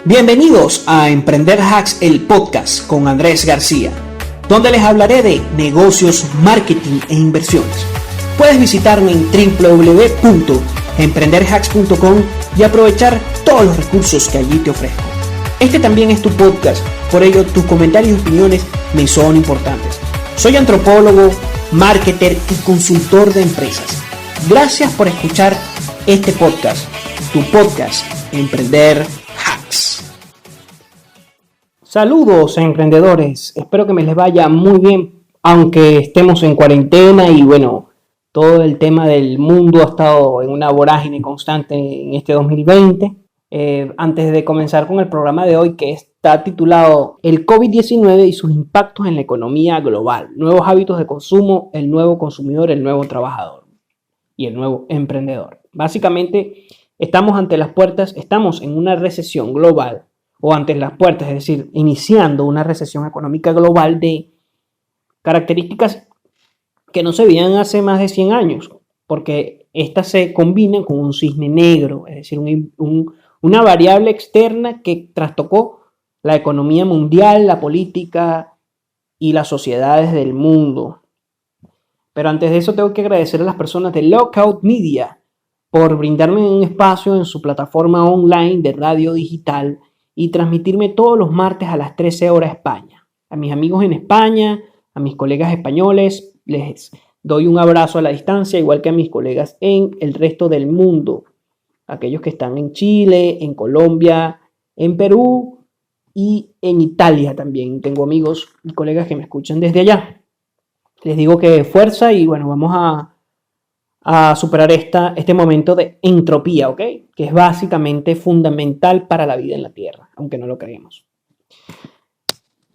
Bienvenidos a Emprender Hacks, el podcast con Andrés García, donde les hablaré de negocios, marketing e inversiones. Puedes visitarme en www.emprenderhacks.com y aprovechar todos los recursos que allí te ofrezco. Este también es tu podcast, por ello tus comentarios y opiniones me son importantes. Soy antropólogo, marketer y consultor de empresas. Gracias por escuchar este podcast, tu podcast Emprender Hacks. Saludos emprendedores, espero que me les vaya muy bien, aunque estemos en cuarentena y bueno, todo el tema del mundo ha estado en una vorágine constante en este 2020. Antes de comenzar con el programa de hoy, que está titulado El COVID-19 y sus impactos en la economía global, nuevos hábitos de consumo, el nuevo consumidor, el nuevo trabajador y el nuevo emprendedor. Básicamente, estamos en una recesión global o ante las puertas, es decir, iniciando una recesión económica global de características que no se veían hace más de 100 años, porque estas se combinan con un cisne negro, es decir, una variable externa que trastocó la economía mundial, la política y las sociedades del mundo. Pero antes de eso tengo que agradecer a las personas de Lockout Media por brindarme un espacio en su plataforma online de radio digital y transmitirme todos los martes a las 13 horas España. A mis amigos en España, a mis colegas españoles, les doy un abrazo a la distancia, igual que a mis colegas en el resto del mundo. Aquellos que están en Chile, en Colombia, en Perú y en Italia también. Tengo amigos y colegas que me escuchan desde allá. Les digo que fuerza y bueno, vamos a superar este momento de entropía, ¿ok? Que es básicamente fundamental para la vida en la Tierra, aunque no lo creemos.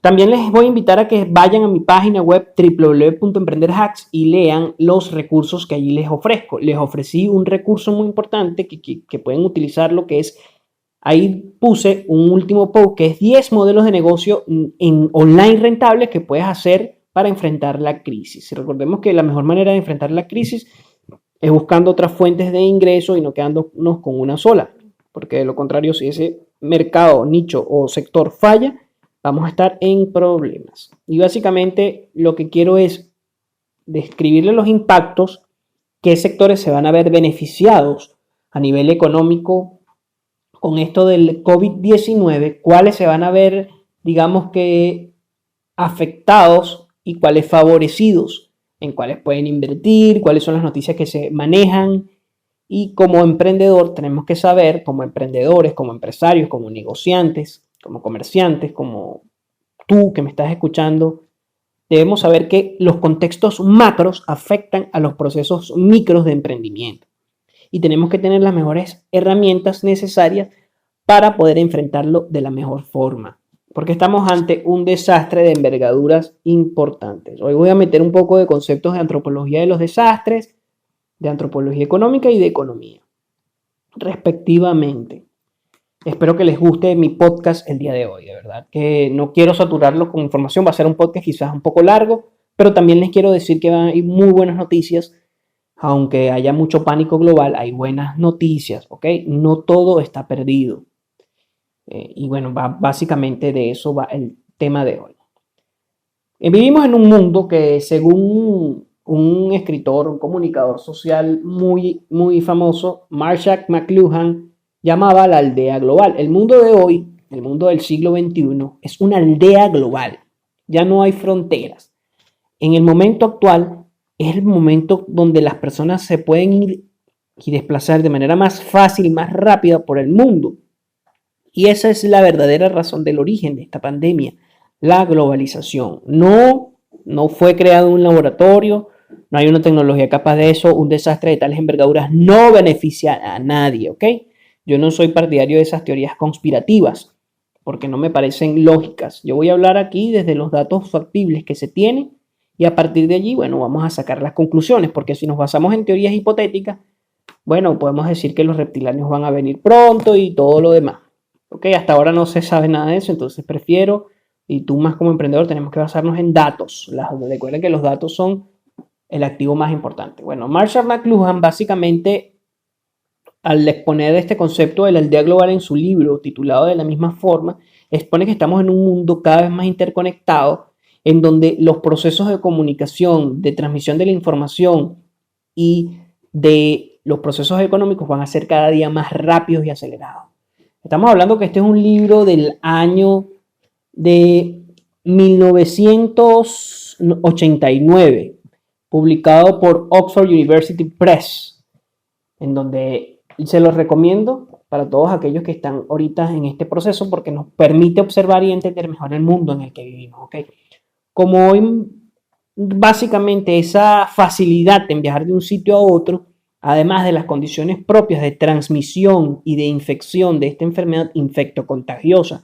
También les voy a invitar a que vayan a mi página web www.emprenderhacks y lean los recursos que allí les ofrezco. Les ofrecí un recurso muy importante que pueden utilizar, lo que es, ahí puse un último post que es 10 modelos de negocio en online rentables que puedes hacer para enfrentar la crisis. Y recordemos que la mejor manera de enfrentar la crisis es buscando otras fuentes de ingreso y no quedándonos con una sola, porque de lo contrario, si ese mercado, nicho o sector falla, vamos a estar en problemas. Y básicamente lo que quiero es describirle los impactos, qué sectores se van a ver beneficiados a nivel económico con esto del COVID-19, cuáles se van a ver, digamos que, afectados y cuáles favorecidos, en cuáles pueden invertir, cuáles son las noticias que se manejan. Y como emprendedor tenemos que saber, como emprendedores, como empresarios, como negociantes, como comerciantes, como tú que me estás escuchando, debemos saber que los contextos macros afectan a los procesos micros de emprendimiento. Y tenemos que tener las mejores herramientas necesarias para poder enfrentarlo de la mejor forma. Porque estamos ante un desastre de envergaduras importantes. Hoy voy a meter un poco de conceptos de antropología de los desastres, de antropología económica y de economía, respectivamente. Espero que les guste mi podcast el día de hoy, de verdad. Que no quiero saturarlo con información, va a ser un podcast quizás un poco largo, pero también les quiero decir que hay muy buenas noticias. Aunque haya mucho pánico global, hay buenas noticias, ¿ok? No todo está perdido. Y bueno, básicamente de eso va el tema de hoy. Vivimos en un mundo que, según un escritor, un comunicador social muy, muy famoso, Marshall McLuhan, llamaba la aldea global. El mundo de hoy, el mundo del siglo XXI, es una aldea global. Ya no hay fronteras. En el momento actual es el momento donde las personas se pueden ir y desplazar de manera más fácil y más rápida por el mundo. Y esa es la verdadera razón del origen de esta pandemia, la globalización. No fue creado un laboratorio, no hay una tecnología capaz de eso, un desastre de tales envergaduras no beneficia a nadie, ¿ok? Yo no soy partidario de esas teorías conspirativas, porque no me parecen lógicas. Yo voy a hablar aquí desde los datos factibles que se tienen y a partir de allí, bueno, vamos a sacar las conclusiones, porque si nos basamos en teorías hipotéticas, bueno, podemos decir que los reptilianos van a venir pronto y todo lo demás. Ok, hasta ahora no se sabe nada de eso, entonces prefiero, y tú más como emprendedor, tenemos que basarnos en datos. Recuerden que los datos son el activo más importante. Bueno, Marshall McLuhan básicamente al exponer este concepto de la aldea global en su libro, titulado de la misma forma, expone que estamos en un mundo cada vez más interconectado, en donde los procesos de comunicación, de transmisión de la información y de los procesos económicos van a ser cada día más rápidos y acelerados. Estamos hablando que este es un libro del año de 1989, publicado por Oxford University Press, en donde se los recomiendo para todos aquellos que están ahorita en este proceso porque nos permite observar y entender mejor el mundo en el que vivimos, ¿ok? Como hoy básicamente esa facilidad en viajar de un sitio a otro, además de las condiciones propias de transmisión y de infección de esta enfermedad infectocontagiosa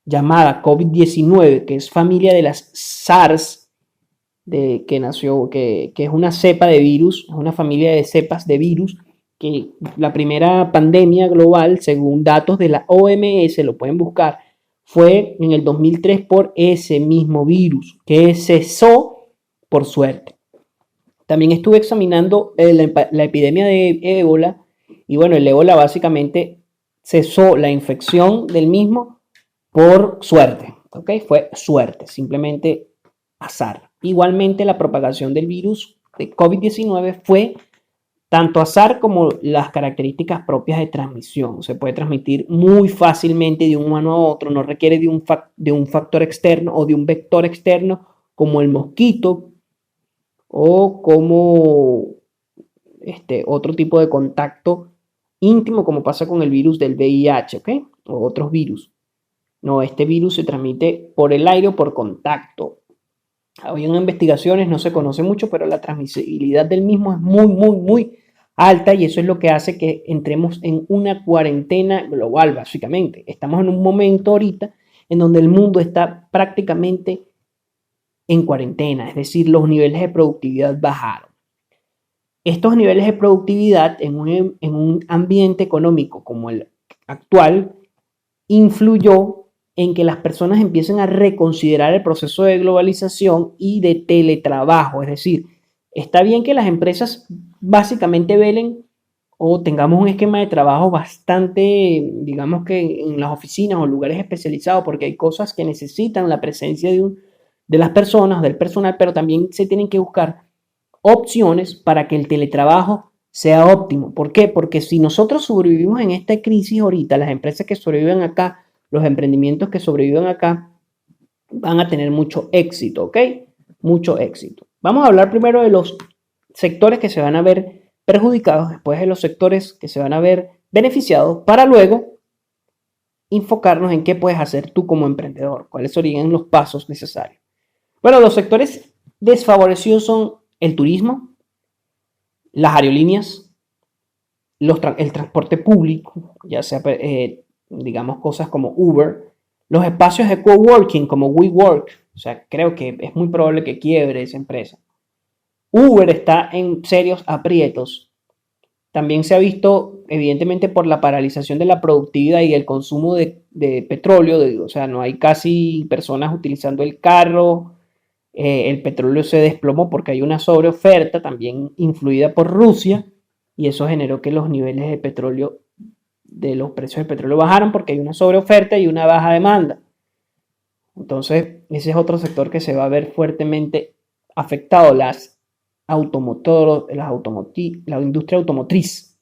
llamada COVID-19, que es familia de las SARS, que es una cepa de virus, es una familia de cepas de virus, que la primera pandemia global, según datos de la OMS, lo pueden buscar, fue en el 2003 por ese mismo virus, que cesó por suerte. También estuve examinando la epidemia de ébola, y bueno, el ébola básicamente cesó la infección del mismo por suerte, ¿ok? Fue suerte, simplemente azar. Igualmente la propagación del virus de COVID-19 fue tanto azar como las características propias de transmisión. Se puede transmitir muy fácilmente de un humano a otro, no requiere de un factor externo o de un vector externo como el mosquito o como otro tipo de contacto íntimo como pasa con el virus del VIH, ¿ok? O otros virus. No, este virus se transmite por el aire o por contacto. Hoy en investigaciones no se conoce mucho, pero la transmisibilidad del mismo es muy, muy, muy alta y eso es lo que hace que entremos en una cuarentena global, básicamente. Estamos en un momento ahorita en donde el mundo está prácticamente en cuarentena, es decir, los niveles de productividad bajaron. Estos niveles de productividad en un ambiente económico como el actual influyó en que las personas empiecen a reconsiderar el proceso de globalización y de teletrabajo. Es decir, está bien que las empresas básicamente velen o tengamos un esquema de trabajo bastante, digamos que en las oficinas o lugares especializados, porque hay cosas que necesitan la presencia de las personas, del personal, pero también se tienen que buscar opciones para que el teletrabajo sea óptimo. ¿Por qué? Porque si nosotros sobrevivimos en esta crisis ahorita, las empresas que sobreviven acá, los emprendimientos que sobreviven acá, van a tener mucho éxito, ¿ok? Mucho éxito. Vamos a hablar primero de los sectores que se van a ver perjudicados, después de los sectores que se van a ver beneficiados, para luego enfocarnos en qué puedes hacer tú como emprendedor, cuáles serían los pasos necesarios. Bueno, los sectores desfavorecidos son el turismo, las aerolíneas, el transporte público, ya sea, digamos, cosas como Uber, los espacios de coworking como WeWork, o sea, creo que es muy probable que quiebre esa empresa. Uber está en serios aprietos. También se ha visto, evidentemente, por la paralización de la productividad y el consumo de petróleo, o sea, no hay casi personas utilizando el carro, el petróleo se desplomó porque hay una sobreoferta también influida por Rusia y eso generó que los niveles de petróleo, de los precios del petróleo bajaron porque hay una sobreoferta y una baja demanda. Entonces, ese es otro sector que se va a ver fuertemente afectado, la industria automotriz.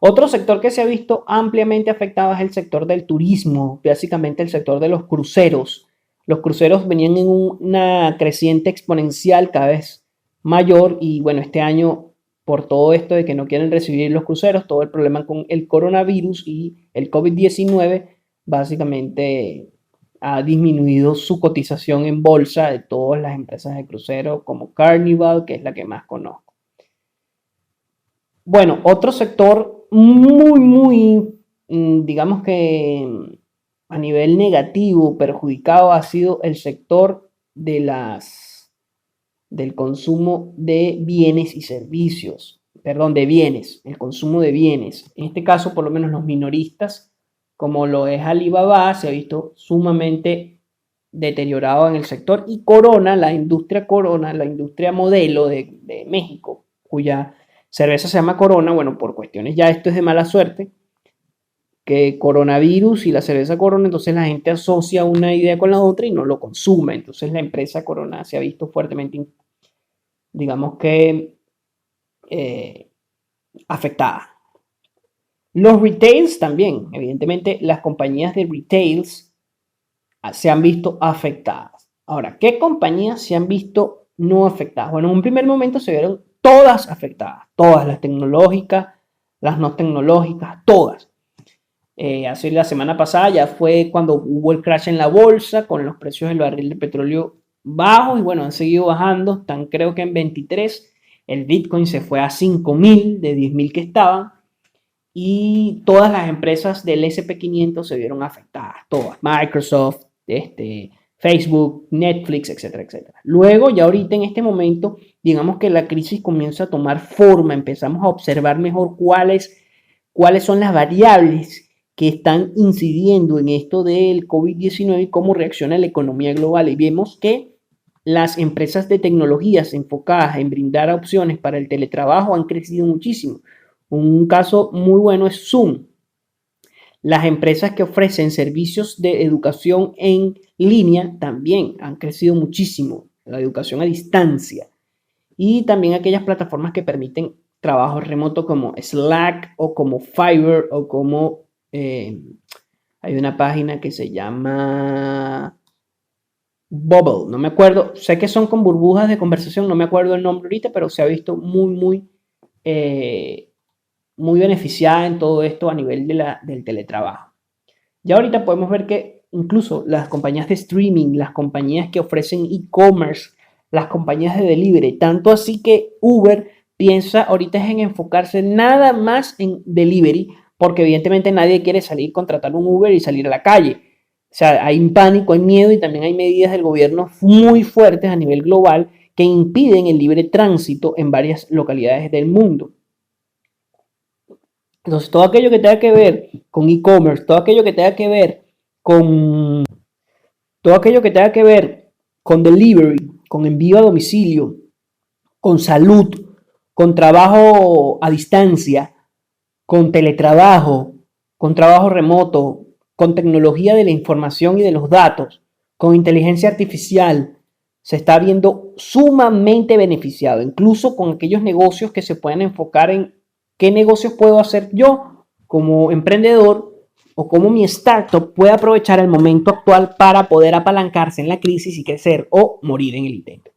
Otro sector que se ha visto ampliamente afectado es el sector del turismo, básicamente el sector de los cruceros. Los cruceros venían en una creciente exponencial cada vez mayor y bueno, este año por todo esto de que no quieren recibir los cruceros, todo el problema con el coronavirus y el COVID-19, básicamente ha disminuido su cotización en bolsa de todas las empresas de crucero como Carnival, que es la que más conozco. Bueno, otro sector muy, digamos que a nivel negativo, perjudicado, ha sido el sector del consumo de bienes y servicios. Perdón, de bienes, el consumo de bienes. En este caso, por lo menos los minoristas, como lo es Alibaba, se ha visto sumamente deteriorado en el sector. Y Corona, la industria modelo de México, cuya cerveza se llama Corona, bueno, por cuestiones ya esto es de mala suerte, que coronavirus y la cerveza Corona, entonces la gente asocia una idea con la otra y no lo consume. Entonces la empresa Corona se ha visto fuertemente, digamos que, eh, afectada. Los retails también, evidentemente las compañías de retails se han visto afectadas. Ahora, ¿qué compañías se han visto no afectadas? Bueno, en un primer momento se vieron todas afectadas, todas las tecnológicas, las no tecnológicas, todas. Hace la semana pasada ya fue cuando hubo el crash en la bolsa con los precios del barril de petróleo bajos y bueno, han seguido bajando, están creo que en 23, el Bitcoin se fue a 5.000 de 10.000 que estaban y todas las empresas del SP500 se vieron afectadas, todas, Microsoft, Facebook, Netflix, etcétera, etcétera. Luego, ya ahorita en este momento, digamos que la crisis comienza a tomar forma, empezamos a observar mejor cuáles son las variables que están incidiendo en esto del COVID-19 y cómo reacciona la economía global. Y vemos que las empresas de tecnologías enfocadas en brindar opciones para el teletrabajo han crecido muchísimo. Un caso muy bueno es Zoom. Las empresas que ofrecen servicios de educación en línea también han crecido muchísimo, la educación a distancia. Y también aquellas plataformas que permiten trabajo remoto como Slack o como Fiverr o como hay una página que se llama Bubble, no me acuerdo, sé que son con burbujas de conversación, no me acuerdo el nombre ahorita, pero se ha visto muy beneficiada en todo esto a nivel del teletrabajo. Ya ahorita podemos ver que incluso las compañías de streaming, las compañías que ofrecen e-commerce, las compañías de delivery, tanto así que Uber piensa ahorita es en enfocarse nada más en delivery, porque evidentemente nadie quiere salir, contratar un Uber y salir a la calle. O sea, hay pánico, hay miedo y también hay medidas del gobierno muy fuertes a nivel global que impiden el libre tránsito en varias localidades del mundo. Entonces, todo aquello que tenga que ver con e-commerce, todo aquello que tenga que ver con todo aquello que tenga que ver con delivery, con envío a domicilio, con salud, con trabajo a distancia, con teletrabajo, con trabajo remoto, con tecnología de la información y de los datos, con inteligencia artificial, se está viendo sumamente beneficiado, incluso con aquellos negocios que se pueden enfocar en qué negocios puedo hacer yo como emprendedor o cómo mi startup puede aprovechar el momento actual para poder apalancarse en la crisis y crecer o morir en el intento.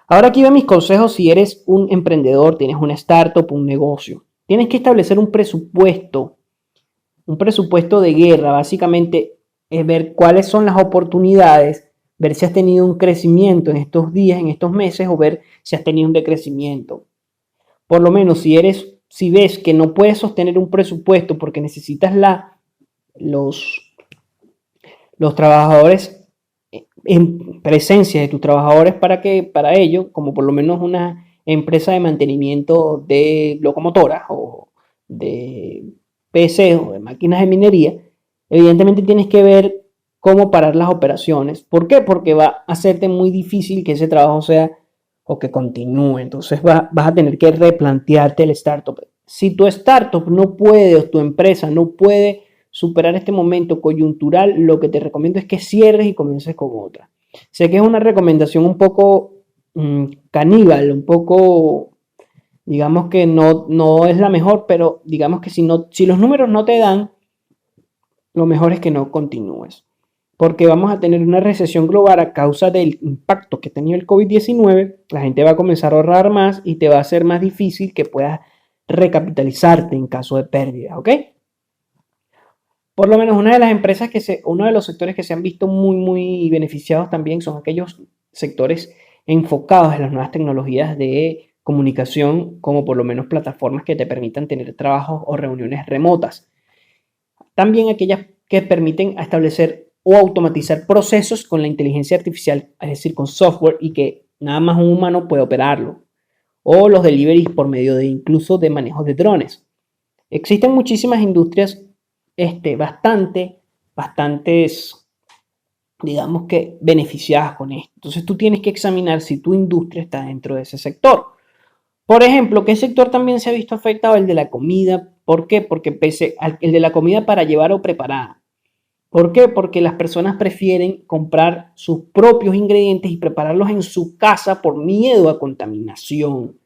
Ahora aquí ven mis consejos si eres un emprendedor, tienes una startup, un negocio. Tienes que establecer un presupuesto de guerra. Básicamente es ver cuáles son las oportunidades, ver si has tenido un crecimiento en estos días, en estos meses, o ver si has tenido un decrecimiento. Por lo menos si ves que no puedes sostener un presupuesto porque necesitas los trabajadores en presencia de tus trabajadores para ello, como por lo menos una empresa de mantenimiento de locomotoras o de PC o de máquinas de minería, evidentemente tienes que ver cómo parar las operaciones. ¿Por qué? Porque va a hacerte muy difícil que ese trabajo sea o que continúe. Entonces vas a tener que replantearte el startup. Si tu startup no puede o tu empresa no puede superar este momento coyuntural, lo que te recomiendo es que cierres y comiences con otra. Sé que es una recomendación un poco caníbal, un poco, digamos que no es la mejor, pero digamos que si los números no te dan, lo mejor es que no continúes. Porque vamos a tener una recesión global a causa del impacto que ha tenido el COVID-19. La gente va a comenzar a ahorrar más y te va a ser más difícil que puedas recapitalizarte en caso de pérdida, ¿ok? Por lo menos una de las empresas uno de los sectores que se han visto muy beneficiados también son aquellos sectores enfocados en las nuevas tecnologías de comunicación, como por lo menos plataformas que te permitan tener trabajos o reuniones remotas. También aquellas que permiten establecer o automatizar procesos con la inteligencia artificial, es decir, con software y que nada más un humano puede operarlo. O los deliveries por medio de incluso de manejo de drones. Existen muchísimas industrias bastantes, digamos que beneficiadas con esto. Entonces tú tienes que examinar si tu industria está dentro de ese sector. Por ejemplo, ¿qué sector también se ha visto afectado? El de la comida. ¿Por qué? Porque el de la comida para llevar o preparar. ¿Por qué? Porque las personas prefieren comprar sus propios ingredientes y prepararlos en su casa por miedo a contaminación.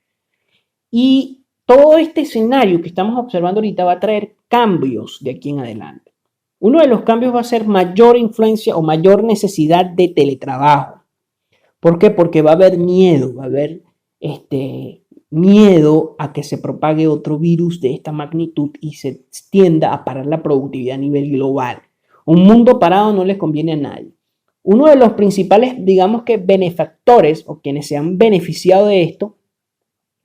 Y todo este escenario que estamos observando ahorita va a traer cambios de aquí en adelante. Uno de los cambios va a ser mayor influencia o mayor necesidad de teletrabajo. ¿Por qué? Porque va a haber miedo, va a haber miedo a que se propague otro virus de esta magnitud y se tienda a parar la productividad a nivel global. Un mundo parado no les conviene a nadie. Uno de los principales, digamos que benefactores o quienes se han beneficiado de esto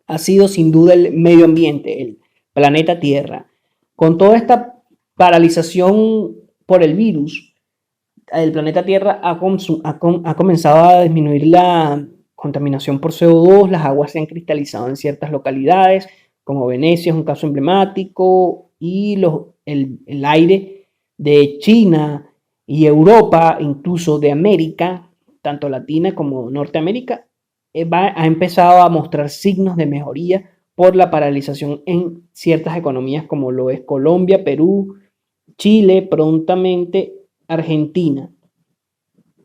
ha sido sin duda el medio ambiente, el planeta Tierra. Con toda esta paralización por el virus, el planeta Tierra ha comenzado a disminuir la contaminación por CO2, las aguas se han cristalizado en ciertas localidades, como Venecia es un caso emblemático, y el aire de China y Europa, incluso de América, tanto Latina como Norteamérica, ha empezado a mostrar signos de mejoría por la paralización en ciertas economías como lo es Colombia, Perú, Chile, prontamente Argentina.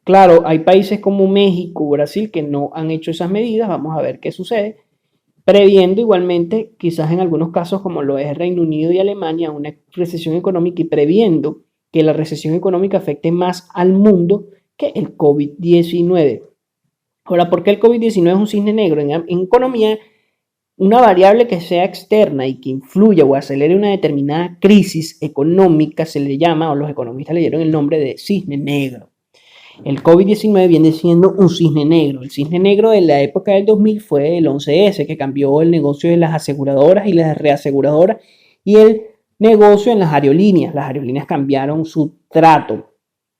Claro, hay países como México, Brasil que no han hecho esas medidas, vamos a ver qué sucede, previendo igualmente, quizás en algunos casos como lo es Reino Unido y Alemania, una recesión económica y previendo que la recesión económica afecte más al mundo que el COVID-19. Ahora, ¿por qué el COVID-19 es un cisne negro? En economía, una variable que sea externa y que influya o acelere una determinada crisis económica se le llama, o los economistas le dieron el nombre de cisne negro. El COVID-19 viene siendo un cisne negro. El cisne negro de la época del 2000 fue el 11S, que cambió el negocio de las aseguradoras y las reaseguradoras y el negocio en las aerolíneas. Las aerolíneas cambiaron su trato.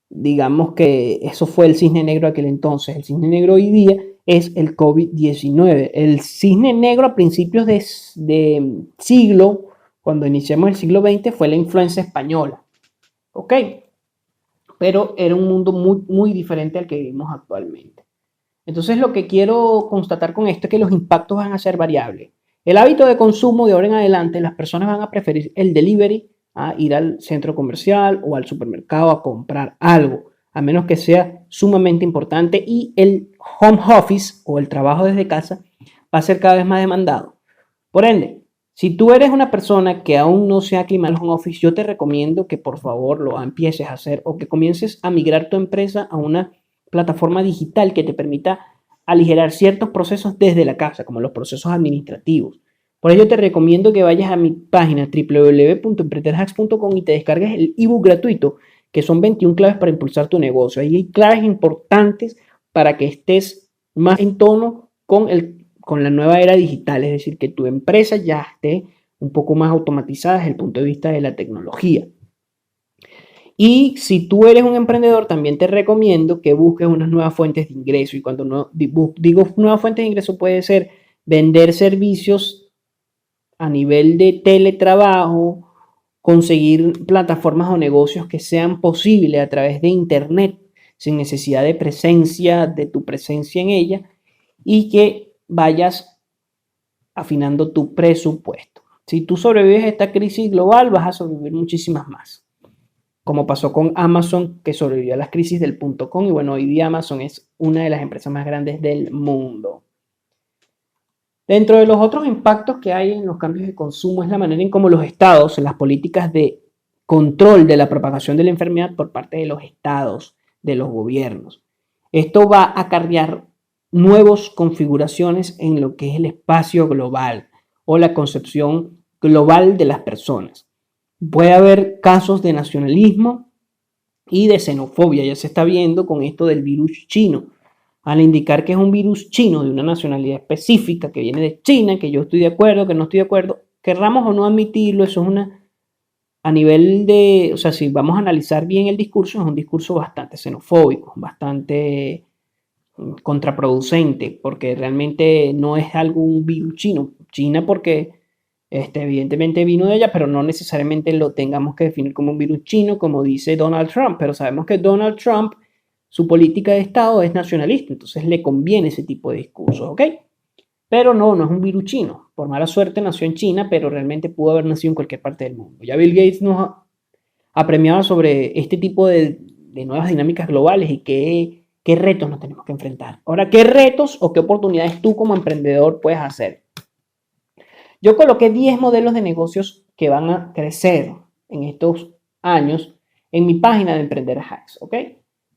Digamos que eso fue el cisne negro aquel entonces. El cisne negro hoy día es el COVID-19. El cisne negro a principios de siglo, cuando iniciamos el siglo XX, fue la influenza española. ¿Ok? Pero era un mundo muy, muy diferente al que vivimos actualmente. Entonces lo que quiero constatar con esto es que los impactos van a ser variables. El hábito de consumo de ahora en adelante, las personas van a preferir el delivery a ir al centro comercial o al supermercado a comprar algo, a menos que sea sumamente importante, y el home office o el trabajo desde casa va a ser cada vez más demandado. Por ende, si tú eres una persona que aún no se ha aclimatado al home office, yo te recomiendo que por favor lo empieces a hacer o que comiences a migrar tu empresa a una plataforma digital que te permita aligerar ciertos procesos desde la casa, como los procesos administrativos. Por ello te recomiendo que vayas a mi página www.emprenderhacks.com y te descargues el ebook gratuito, que son 21 claves para impulsar tu negocio. Ahí hay claves importantes para que estés más en tono con la nueva era digital, es decir, que tu empresa ya esté un poco más automatizada desde el punto de vista de la tecnología. Y si tú eres un emprendedor, también te recomiendo que busques unas nuevas fuentes de ingreso. Y cuando no, digo nuevas fuentes de ingreso, puede ser vender servicios a nivel de teletrabajo, conseguir plataformas o negocios que sean posibles a través de Internet, sin necesidad de tu presencia en ella, y que vayas afinando tu presupuesto. Si tú sobrevives a esta crisis global, vas a sobrevivir muchísimas más. Como pasó con Amazon, que sobrevivió a las crisis del .com, y bueno, hoy día Amazon es una de las empresas más grandes del mundo. Dentro de los otros impactos que hay en los cambios de consumo es la manera en cómo los estados, las políticas de control de la propagación de la enfermedad por parte de los estados, de los gobiernos. Esto va a acarrear nuevas configuraciones en lo que es el espacio global o la concepción global de las personas. Puede haber casos de nacionalismo y de xenofobia, ya se está viendo con esto del virus chino. Al indicar que es un virus chino de una nacionalidad específica que viene de China, que yo estoy de acuerdo, que no estoy de acuerdo, querramos o no admitirlo, eso es a nivel de, o sea, si vamos a analizar bien el discurso, es un discurso bastante xenofóbico, bastante contraproducente, porque realmente no es algún virus chino. China porque evidentemente vino de allá, pero no necesariamente lo tengamos que definir como un virus chino, como dice Donald Trump, pero sabemos que Donald Trump, su política de Estado es nacionalista, entonces le conviene ese tipo de discursos, ¿ok? Pero no es un virus chino. Por mala suerte nació en China, pero realmente pudo haber nacido en cualquier parte del mundo. Ya Bill Gates nos apremiado sobre este tipo de nuevas dinámicas globales y qué retos nos tenemos que enfrentar. Ahora, ¿qué retos o qué oportunidades tú como emprendedor puedes hacer? Yo coloqué 10 modelos de negocios que van a crecer en estos años en mi página de Emprender Hacks, ¿ok?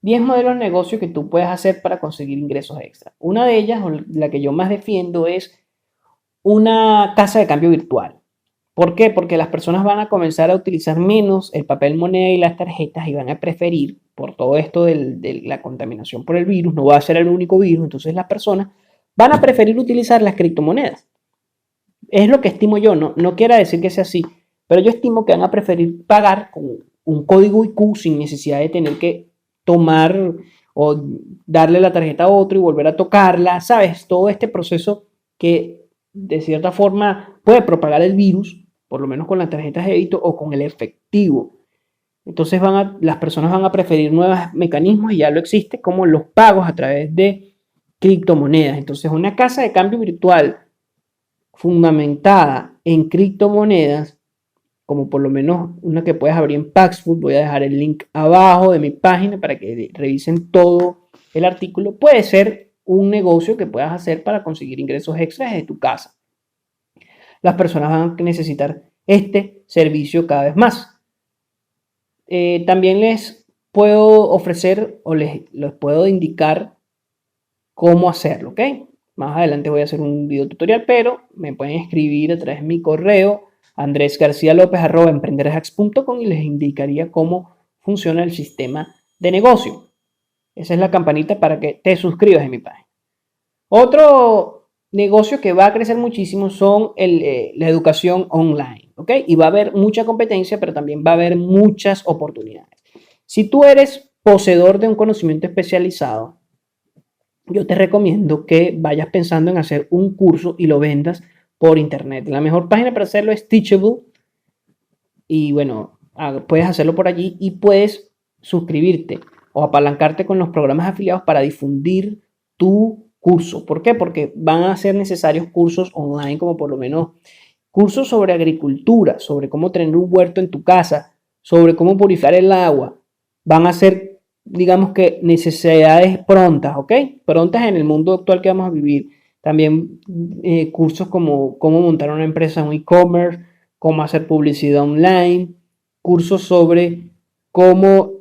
10 modelos de negocio que tú puedes hacer para conseguir ingresos extra. Una de ellas, o la que yo más defiendo, es una casa de cambio virtual. ¿Por qué? Porque las personas van a comenzar a utilizar menos el papel moneda y las tarjetas y van a preferir, por todo esto de la contaminación por el virus, no va a ser el único virus, entonces las personas van a preferir utilizar las criptomonedas. Es lo que estimo yo, no quiere decir que sea así, pero yo estimo que van a preferir pagar con un código IQ sin necesidad de tener que tomar o darle la tarjeta a otro y volver a tocarla, ¿sabes? Todo este proceso que de cierta forma puede propagar el virus, por lo menos con las tarjetas de débito o con el efectivo. Entonces las personas van a preferir nuevos mecanismos y ya lo existe como los pagos a través de criptomonedas. Entonces una casa de cambio virtual fundamentada en criptomonedas, como por lo menos una que puedes abrir en Paxful, voy a dejar el link abajo de mi página para que revisen todo el artículo, puede ser un negocio que puedas hacer para conseguir ingresos extras desde tu casa. Las personas van a necesitar este servicio cada vez más. También les puedo ofrecer o les puedo indicar cómo hacerlo, ¿ok? Más adelante voy a hacer un video tutorial, pero me pueden escribir a través de mi correo andresgarcialopez@emprenderhacks.com y les indicaría cómo funciona el sistema de negocio. Esa es la campanita para que te suscribas en mi página. Otro negocio que va a crecer muchísimo son la educación online, ¿ok? Y va a haber mucha competencia, pero también va a haber muchas oportunidades. Si tú eres poseedor de un conocimiento especializado, yo te recomiendo que vayas pensando en hacer un curso y lo vendas por internet. La mejor página para hacerlo es Teachable y bueno, puedes hacerlo por allí y puedes suscribirte o apalancarte con los programas afiliados para difundir tu curso. ¿Por qué? Porque van a ser necesarios cursos online, como por lo menos cursos sobre agricultura, sobre cómo tener un huerto en tu casa, sobre cómo purificar el agua. Van a ser, digamos que, necesidades prontas, ¿ok? Prontas en el mundo actual que vamos a vivir. También cursos como cómo montar una empresa en e-commerce, cómo hacer publicidad online, cursos sobre cómo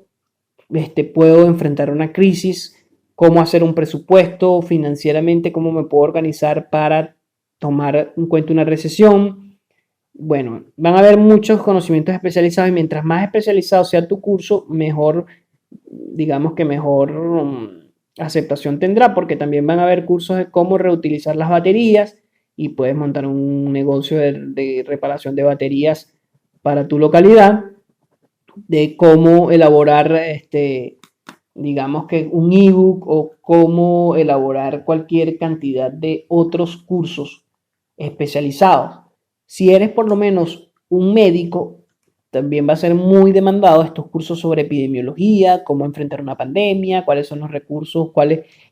puedo enfrentar una crisis, cómo hacer un presupuesto financieramente, cómo me puedo organizar para tomar en cuenta una recesión. Bueno, van a haber muchos conocimientos especializados y mientras más especializado sea tu curso, mejor, digamos que mejor aceptación tendrá, porque también van a haber cursos de cómo reutilizar las baterías y puedes montar un negocio de reparación de baterías para tu localidad, de cómo elaborar digamos que un ebook o cómo elaborar cualquier cantidad de otros cursos especializados. Si eres por lo menos un médico, también va a ser muy demandado estos cursos sobre epidemiología, cómo enfrentar una pandemia, cuáles son los recursos,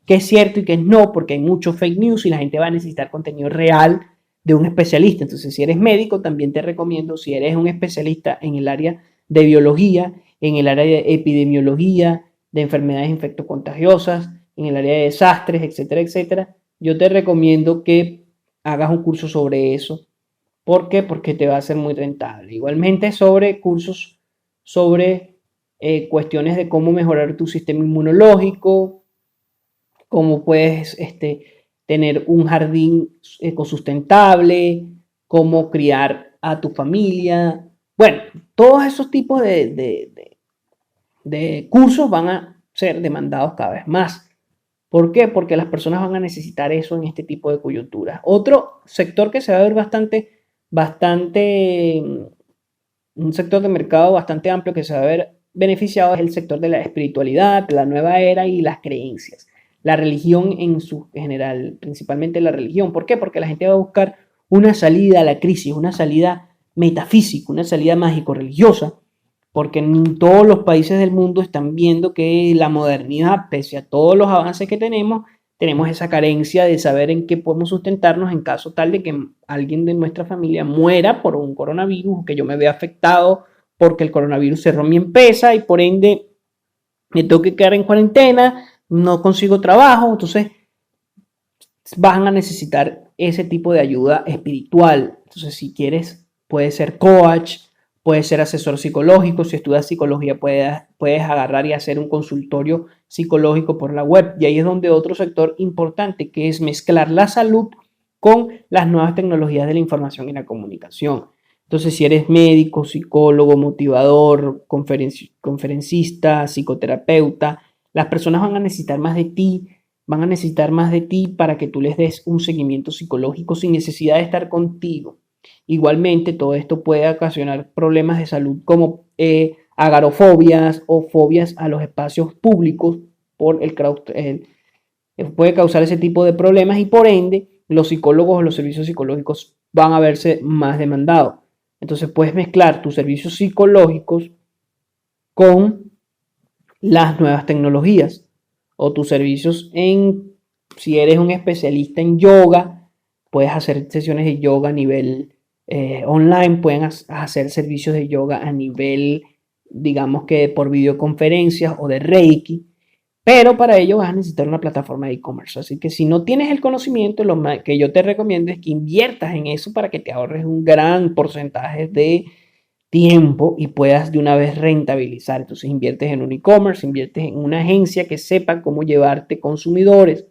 qué es cierto y qué es no, porque hay mucho fake news y la gente va a necesitar contenido real de un especialista. Entonces, si eres médico, también te recomiendo, si eres un especialista en el área de biología, en el área de epidemiología, de enfermedades infectocontagiosas, en el área de desastres, etcétera, etcétera, yo te recomiendo que hagas un curso sobre eso. ¿Por qué? Porque te va a ser muy rentable. Igualmente sobre cursos sobre cuestiones de cómo mejorar tu sistema inmunológico, cómo puedes tener un jardín ecosustentable, cómo criar a tu familia. Bueno, todos esos tipos de cursos van a ser demandados cada vez más. ¿Por qué? Porque las personas van a necesitar eso en este tipo de coyunturas. Otro sector que se va a ver un sector de mercado bastante amplio que se va a ver beneficiado es el sector de la espiritualidad, la nueva era y las creencias. La religión en su general, principalmente la religión. ¿Por qué? Porque la gente va a buscar una salida a la crisis, una salida metafísica, una salida mágico-religiosa, porque en todos los países del mundo están viendo que la modernidad, pese a todos los avances que tenemos, tenemos esa carencia de saber en qué podemos sustentarnos en caso tal de que alguien de nuestra familia muera por un coronavirus o que yo me vea afectado porque el coronavirus cerró mi empresa y por ende me tengo que quedar en cuarentena, no consigo trabajo, entonces van a necesitar ese tipo de ayuda espiritual. Entonces, si quieres, puedes ser coach, puedes ser asesor psicológico. Si estudias psicología, puedes agarrar y hacer un consultorio psicológico por la web. Y ahí es donde otro sector importante, que es mezclar la salud con las nuevas tecnologías de la información y la comunicación. Entonces, si eres médico, psicólogo, motivador, conferencista, psicoterapeuta, las personas van a necesitar más de ti, van a necesitar más de ti para que tú les des un seguimiento psicológico sin necesidad de estar contigo. Igualmente, todo esto puede ocasionar problemas de salud como agarofobias o fobias a los espacios públicos por puede causar ese tipo de problemas y por ende los psicólogos o los servicios psicológicos van a verse más demandados. Entonces puedes mezclar tus servicios psicológicos con las nuevas tecnologías o tus servicios si eres un especialista en yoga, puedes hacer sesiones de yoga a nivel online, pueden hacer servicios de yoga a nivel, digamos que por videoconferencias o de Reiki, pero para ello vas a necesitar una plataforma de e-commerce. Así que si no tienes el conocimiento, lo que yo te recomiendo es que inviertas en eso para que te ahorres un gran porcentaje de tiempo y puedas de una vez rentabilizar. Entonces inviertes en un e-commerce, inviertes en una agencia que sepa cómo llevarte consumidores,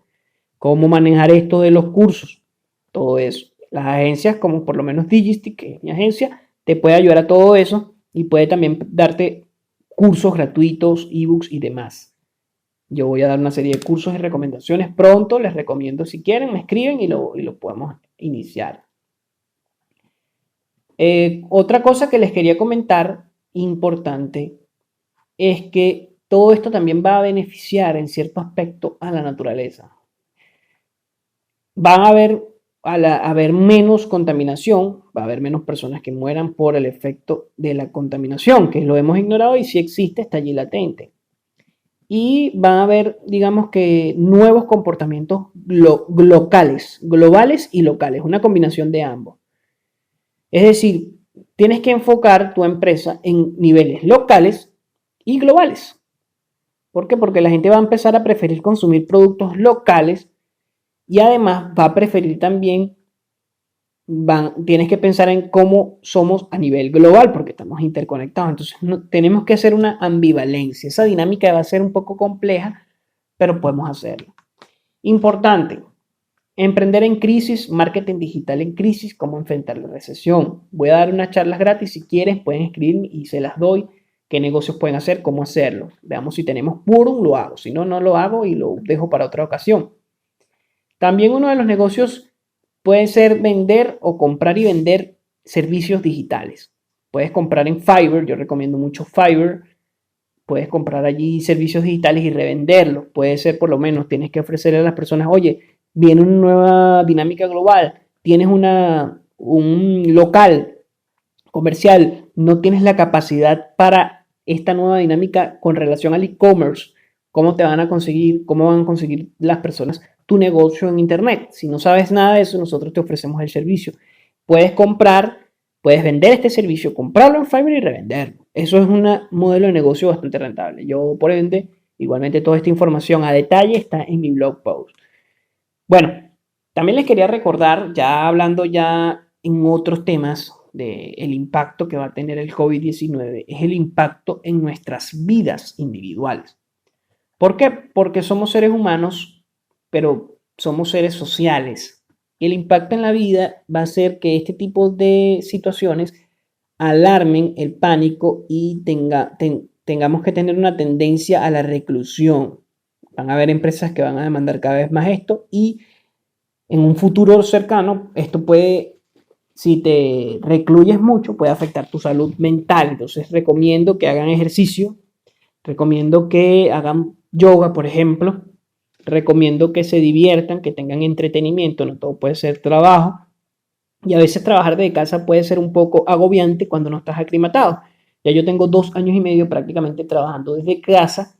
cómo manejar esto de los cursos, todo eso. Las agencias como por lo menos Digistic, que es mi agencia, te puede ayudar a todo eso y puede también darte cursos gratuitos, ebooks y demás. Yo voy a dar una serie de cursos y recomendaciones pronto, les recomiendo si quieren, me escriben y lo podemos iniciar. Otra cosa que les quería comentar importante es que todo esto también va a beneficiar en cierto aspecto a la naturaleza. Van a haber menos contaminación, va a haber menos personas que mueran por el efecto de la contaminación, que lo hemos ignorado y si existe, está allí latente. Y van a haber, digamos que, nuevos comportamientos globales y locales, una combinación de ambos. Es decir, tienes que enfocar tu empresa en niveles locales y globales. ¿Por qué? Porque la gente va a empezar a preferir consumir productos locales y además va a preferir también, tienes que pensar en cómo somos a nivel global, porque estamos interconectados. Entonces tenemos que hacer una ambivalencia. Esa dinámica va a ser un poco compleja, pero podemos hacerlo. Importante, emprender en crisis, marketing digital en crisis, cómo enfrentar la recesión. Voy a dar unas charlas gratis, si quieren pueden escribirme y se las doy. Qué negocios pueden hacer, cómo hacerlo. Veamos si tenemos Purum, lo hago. Si no, no lo hago y lo dejo para otra ocasión. También uno de los negocios puede ser vender o comprar y vender servicios digitales. Puedes comprar en Fiverr, yo recomiendo mucho Fiverr. Puedes comprar allí servicios digitales y revenderlos. Puede ser por lo menos, tienes que ofrecerle a las personas, oye, viene una nueva dinámica global, tienes un local comercial, no tienes la capacidad para esta nueva dinámica con relación al e-commerce, ¿cómo van a conseguir las personas tu negocio en internet? Si no sabes nada de eso, nosotros te ofrecemos el servicio. Puedes vender este servicio, comprarlo en Fiverr y revenderlo. Eso es un modelo de negocio bastante rentable. Yo, por ende, igualmente toda esta información a detalle está en mi blog post. Bueno, también les quería recordar, ya hablando ya en otros temas del impacto que va a tener el COVID-19, es el impacto en nuestras vidas individuales. ¿Por qué? Porque somos seres humanos, pero somos seres sociales. Y el impacto en la vida va a ser que este tipo de situaciones alarmen el pánico y tengamos que tener una tendencia a la reclusión. Van a haber empresas que van a demandar cada vez más esto y en un futuro cercano esto puede, si te recluyes mucho, puede afectar tu salud mental. Entonces recomiendo que hagan ejercicio, recomiendo que hagan yoga, por ejemplo, recomiendo que se diviertan, que tengan entretenimiento, no todo puede ser trabajo. Y a veces trabajar de casa puede ser un poco agobiante cuando no estás aclimatado. Ya yo tengo 2 años y medio prácticamente trabajando desde casa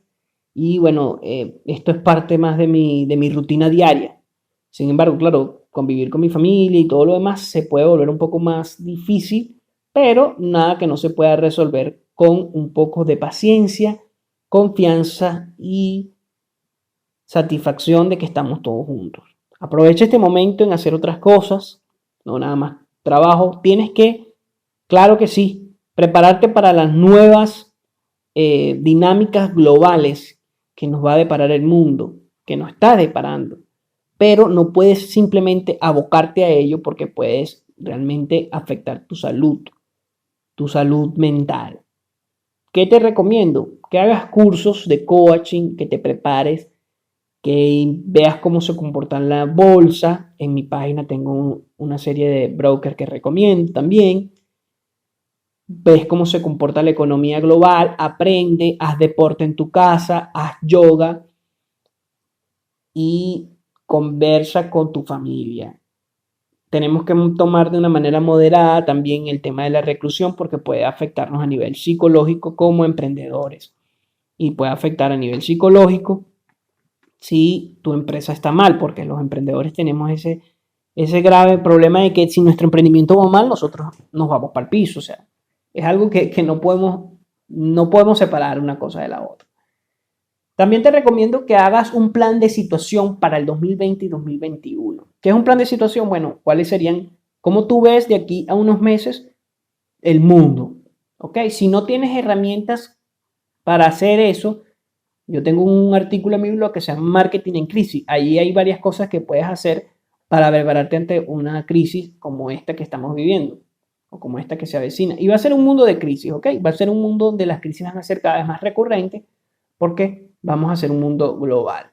Y bueno, esto es parte más de mi rutina diaria. Sin embargo, claro, convivir con mi familia y todo lo demás se puede volver un poco más difícil, pero nada que no se pueda resolver con un poco de paciencia, confianza y satisfacción de que estamos todos juntos. Aprovecha este momento en hacer otras cosas, no nada más trabajo. Tienes que, claro que sí, prepararte para las nuevas dinámicas globales que nos va a deparar el mundo, que nos está deparando. Pero no puedes simplemente abocarte a ello porque puedes realmente afectar tu salud mental. ¿Qué te recomiendo? Que hagas cursos de coaching, que te prepares, que veas cómo se comporta la bolsa. En mi página tengo una serie de brokers que recomiendo también. Ves cómo se comporta la economía global, aprende, haz deporte en tu casa, haz yoga y conversa con tu familia. Tenemos que tomar de una manera moderada también el tema de la reclusión porque puede afectarnos a nivel psicológico como emprendedores y puede afectar a nivel psicológico si tu empresa está mal, porque los emprendedores tenemos ese grave problema de que si nuestro emprendimiento va mal, nosotros nos vamos para el piso. O sea, es algo que no podemos separar una cosa de la otra. También te recomiendo que hagas un plan de situación para el 2020 y 2021. ¿Qué es un plan de situación? Bueno, ¿cuáles serían? ¿Cómo tú ves de aquí a unos meses el mundo? ¿Ok? Si no tienes herramientas para hacer eso, yo tengo un artículo en mi blog que se llama Marketing en Crisis. Ahí hay varias cosas que puedes hacer para prepararte ante una crisis como esta que estamos viviendo o como esta que se avecina. Y va a ser un mundo de crisis, ¿ok? Va a ser un mundo donde las crisis van a ser cada vez más recurrentes porque vamos a ser un mundo global.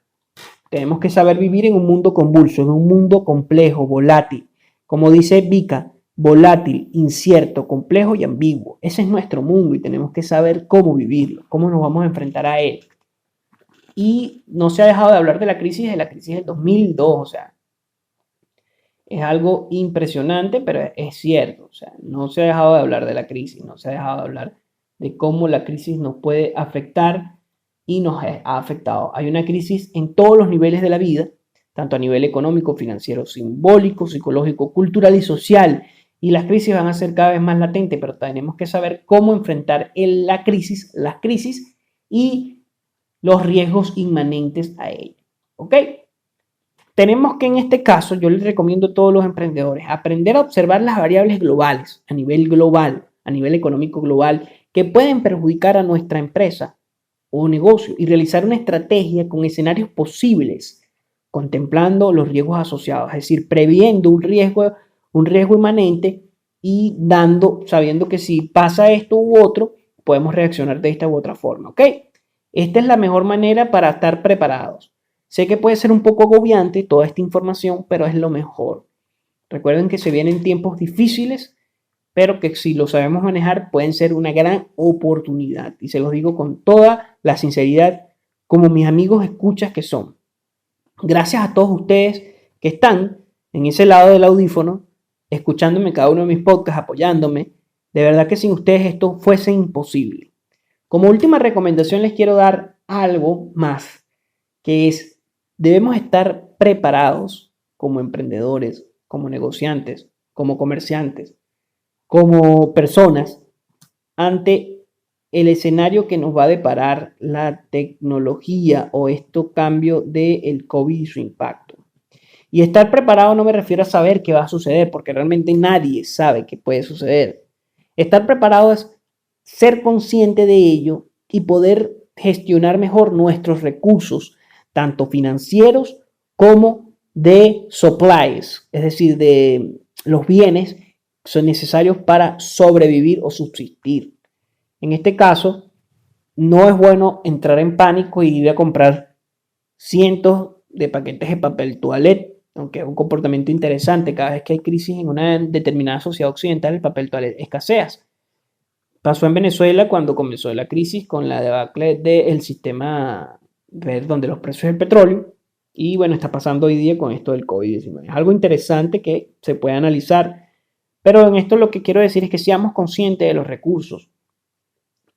Tenemos que saber vivir en un mundo convulso, en un mundo complejo, volátil. Como dice Vika, volátil, incierto, complejo y ambiguo. Ese es nuestro mundo y tenemos que saber cómo vivirlo, cómo nos vamos a enfrentar a él. Y no se ha dejado de hablar de la crisis del 2002, o sea, es algo impresionante, pero es cierto, o sea, no se ha dejado de hablar de la crisis, no se ha dejado de hablar de cómo la crisis nos puede afectar y nos ha afectado. Hay una crisis en todos los niveles de la vida, tanto a nivel económico, financiero, simbólico, psicológico, cultural y social. Y las crisis van a ser cada vez más latentes, pero tenemos que saber cómo enfrentar las crisis y los riesgos inmanentes a ella. ¿Ok? Tenemos que en este caso, yo les recomiendo a todos los emprendedores aprender a observar las variables globales, a nivel económico global, que pueden perjudicar a nuestra empresa o negocio y realizar una estrategia con escenarios posibles, contemplando los riesgos asociados, es decir, previendo un riesgo inmanente y sabiendo que si pasa esto u otro, podemos reaccionar de esta u otra forma, ¿ok? Esta es la mejor manera para estar preparados. Sé que puede ser un poco agobiante toda esta información, pero es lo mejor. Recuerden que se vienen tiempos difíciles, pero que si lo sabemos manejar pueden ser una gran oportunidad. Y se los digo con toda la sinceridad, como mis amigos escuchas que son. Gracias a todos ustedes que están en ese lado del audífono, escuchándome cada uno de mis podcasts, apoyándome. De verdad que sin ustedes esto fuese imposible. Como última recomendación les quiero dar algo más, que es, debemos estar preparados como emprendedores, como negociantes, como comerciantes, como personas ante el escenario que nos va a deparar la tecnología o este cambio del COVID y su impacto. Y estar preparado no me refiero a saber qué va a suceder, porque realmente nadie sabe qué puede suceder. Estar preparado es ser consciente de ello y poder gestionar mejor nuestros recursos, tanto financieros como de supplies, es decir, de los bienes que son necesarios para sobrevivir o subsistir. En este caso, no es bueno entrar en pánico y ir a comprar cientos de paquetes de papel toalette, aunque es un comportamiento interesante. Cada vez que hay crisis en una determinada sociedad occidental, el papel toalette escasea. Pasó en Venezuela cuando comenzó la crisis con la debacle del sistema donde los precios del petróleo. Y bueno, está pasando hoy día con esto del COVID-19. Es algo interesante que se puede analizar. Pero en esto lo que quiero decir es que seamos conscientes de los recursos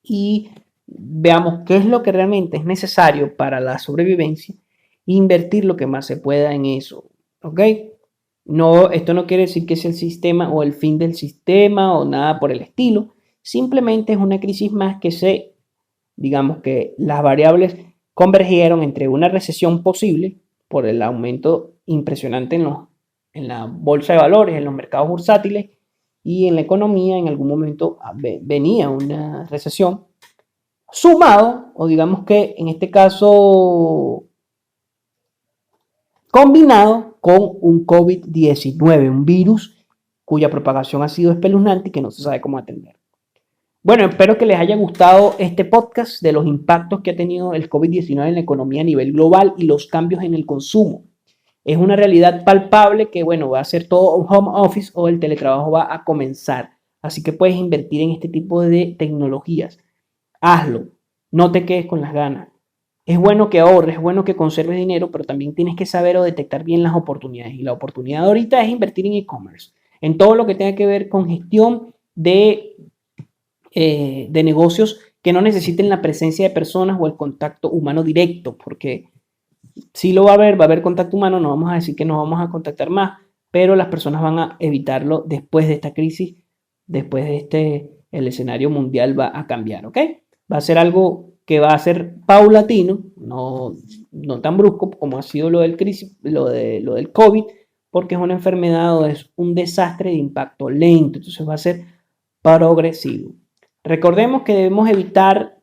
y veamos qué es lo que realmente es necesario para la sobrevivencia e invertir lo que más se pueda en eso, ¿ok? No, esto no quiere decir que sea el sistema o el fin del sistema o nada por el estilo, simplemente es una crisis más digamos que las variables convergieron entre una recesión posible por el aumento impresionante en la bolsa de valores, en los mercados bursátiles y en la economía. En algún momento venía una recesión sumado, o digamos que en este caso combinado con un COVID-19, un virus cuya propagación ha sido espeluznante y que no se sabe cómo atender. Bueno, espero que les haya gustado este podcast de los impactos que ha tenido el COVID-19 en la economía a nivel global y los cambios en el consumo. Es una realidad palpable que, bueno, va a ser todo un home office o el teletrabajo va a comenzar. Así que puedes invertir en este tipo de tecnologías. Hazlo, no te quedes con las ganas. Es bueno que ahorres, es bueno que conserves dinero, pero también tienes que saber o detectar bien las oportunidades. Y la oportunidad ahorita es invertir en e-commerce, en todo lo que tenga que ver con gestión de negocios que no necesiten la presencia de personas o el contacto humano directo, porque sí lo va a haber contacto humano, no vamos a decir que nos vamos a contactar más, pero las personas van a evitarlo después de esta crisis, después de el escenario mundial va a cambiar, ¿ok? Va a ser algo que va a ser paulatino, no tan brusco como ha sido lo del COVID, porque es una enfermedad o es un desastre de impacto lento, entonces va a ser progresivo. Recordemos que debemos evitar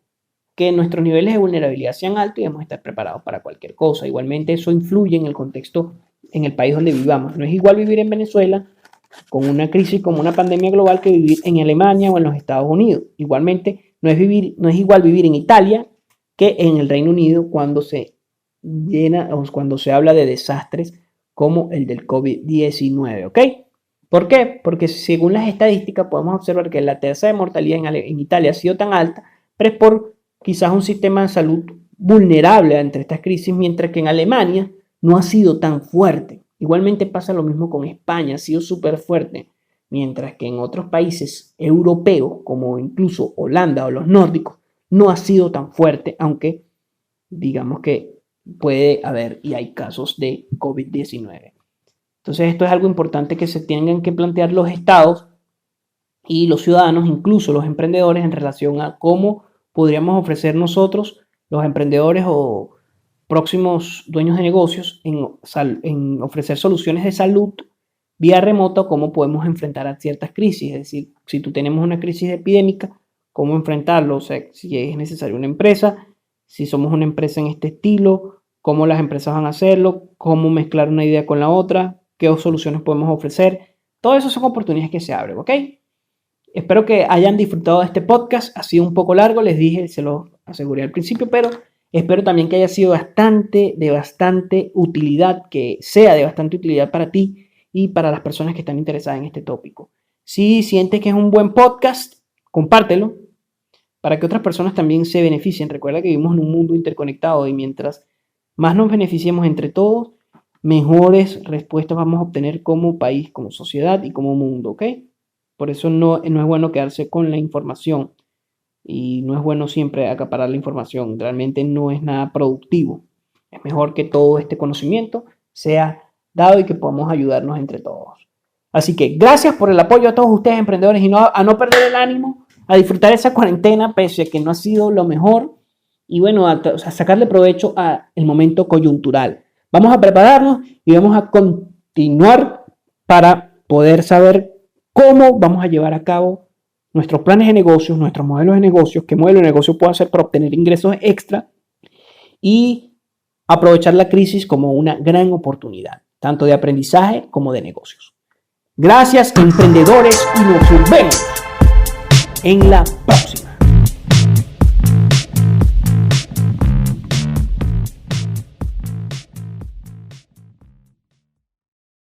que nuestros niveles de vulnerabilidad sean altos y debemos estar preparados para cualquier cosa. Igualmente eso influye en el contexto, en el país donde vivamos. No es igual vivir en Venezuela con una crisis como una pandemia global que vivir en Alemania o en los Estados Unidos. Igualmente no es igual vivir en Italia que en el Reino Unido cuando se habla de desastres como el del COVID-19, ¿ok? ¿Por qué? Porque según las estadísticas podemos observar que la tasa de mortalidad en Italia ha sido tan alta, pero es por quizás un sistema de salud vulnerable ante estas crisis, mientras que en Alemania no ha sido tan fuerte. Igualmente pasa lo mismo con España, ha sido súper fuerte, mientras que en otros países europeos, como incluso Holanda o los nórdicos, no ha sido tan fuerte, aunque digamos que puede haber y hay casos de COVID-19. Entonces esto es algo importante que se tengan que plantear los estados y los ciudadanos, incluso los emprendedores, en relación a cómo podríamos ofrecer nosotros, los emprendedores o próximos dueños de negocios, en ofrecer soluciones de salud vía remota, cómo podemos enfrentar a ciertas crisis. Es decir, si tú tenemos una crisis epidémica, cómo enfrentarlo, o sea, si es necesaria una empresa, si somos una empresa en este estilo, cómo las empresas van a hacerlo, cómo mezclar una idea con la otra, qué soluciones podemos ofrecer. Todo eso son oportunidades que se abren, ¿ok? Espero que hayan disfrutado de este podcast. Ha sido un poco largo, les dije, se lo aseguré al principio, pero espero también que haya sido de bastante utilidad, que sea de bastante utilidad para ti y para las personas que están interesadas en este tópico. Si sientes que es un buen podcast, compártelo para que otras personas también se beneficien. Recuerda que vivimos en un mundo interconectado y mientras más nos beneficiemos entre todos, mejores respuestas vamos a obtener como país, como sociedad y como mundo, ¿ok? Por eso no es bueno quedarse con la información y no es bueno siempre acaparar la información. Realmente no es nada productivo. Es mejor que todo este conocimiento sea dado y que podamos ayudarnos entre todos. Así que gracias por el apoyo a todos ustedes emprendedores y a no perder el ánimo, a disfrutar esa cuarentena pese a que no ha sido lo mejor y bueno, a sacarle provecho al momento coyuntural. Vamos a prepararnos y vamos a continuar para poder saber cómo vamos a llevar a cabo nuestros planes de negocios, nuestros modelos de negocios, qué modelo de negocio puedo hacer para obtener ingresos extra y aprovechar la crisis como una gran oportunidad, tanto de aprendizaje como de negocios. Gracias, emprendedores, y nos vemos en la próxima.